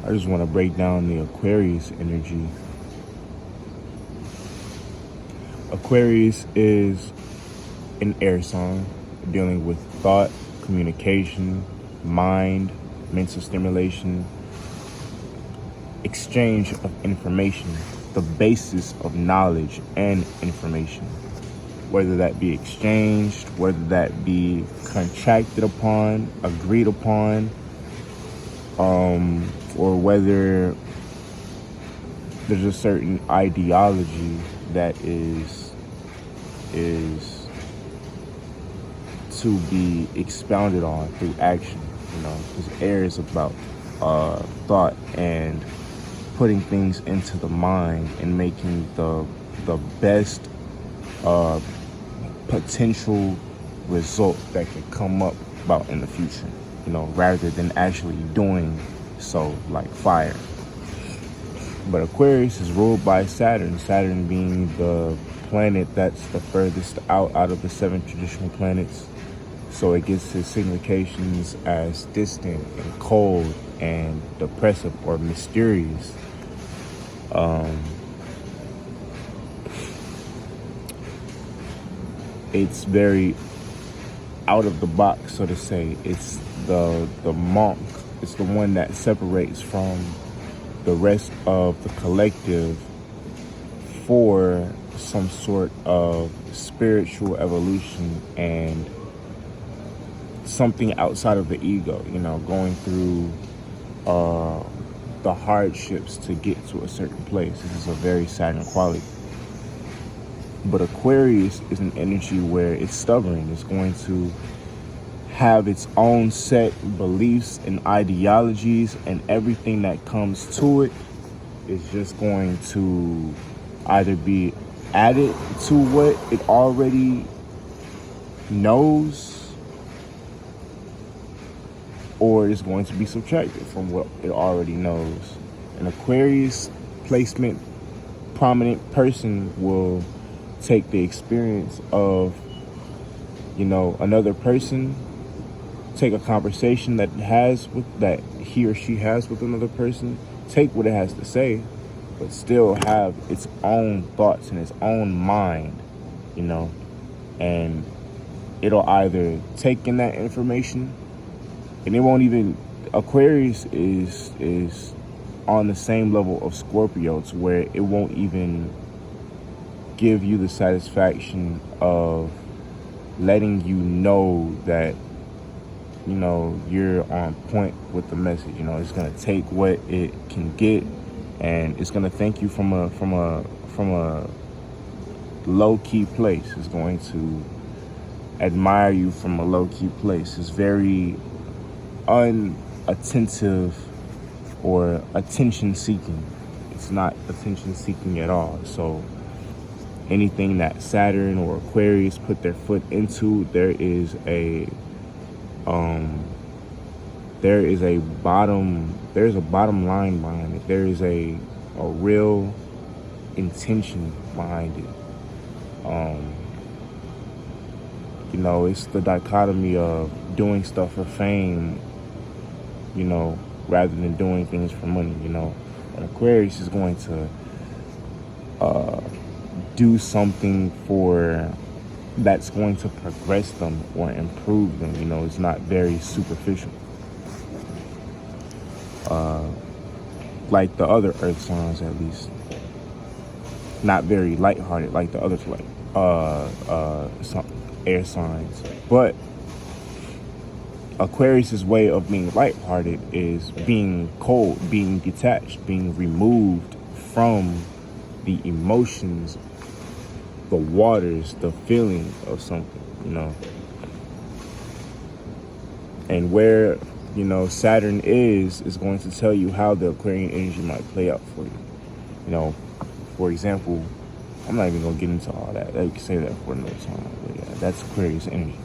I just want to break down the Aquarius energy. Aquarius is an air sign dealing with thought, communication, mind, mental stimulation, exchange of information, the basis of knowledge and information. Whether that be exchanged, whether that be contracted upon, agreed upon, or whether there's a certain ideology that is to be expounded on through action, because air is about thought and putting things into the mind and making the best potential result that can come up about in the future, rather than actually doing so, like fire. But Aquarius is ruled by Saturn, Saturn being the planet that's the furthest out of the 7 traditional planets. So it gets its significations as distant and cold and depressive or mysterious. It's very out of the box, so to say. It's the monk. It's the one that separates from the rest of the collective for some sort of spiritual evolution and something outside of the ego, going through the hardships to get to a certain place. This is a very Saturn quality. But Aquarius is an energy where it's stubborn. It's going to have its own set beliefs and ideologies, and everything that comes to it is just going to either be added to what it already knows, or it's going to be subtracted from what it already knows. An Aquarius placement prominent person will take the experience of, another person, take a conversation that he or she has with another person, take what it has to say, but still have its own thoughts and its own mind, and it'll either take in that information, and it won't even, Aquarius is on the same level of Scorpio, to where it won't even give you the satisfaction of letting you know that you're on point with the message. It's gonna take what it can get, and it's gonna thank you from a low-key place. It's going to admire you from a low-key place. It's very unattentive or attention-seeking. It's not attention-seeking at all. So anything that Saturn or Aquarius put their foot into, there's a bottom line behind it. There is a real intention behind it. It's the dichotomy of doing stuff for fame, rather than doing things for money. And Aquarius is going to do something that's going to progress them or improve them. It's not very superficial, like the other earth signs, at least. Not very lighthearted like the other some air signs. But Aquarius's way of being lighthearted is being cold, being detached, being removed from the emotions, the waters, the feeling of something, And where, Saturn is going to tell you how the Aquarian energy might play out for you. For example, I'm not even going to get into all that. You can say that for another time. But yeah, that's Aquarius energy.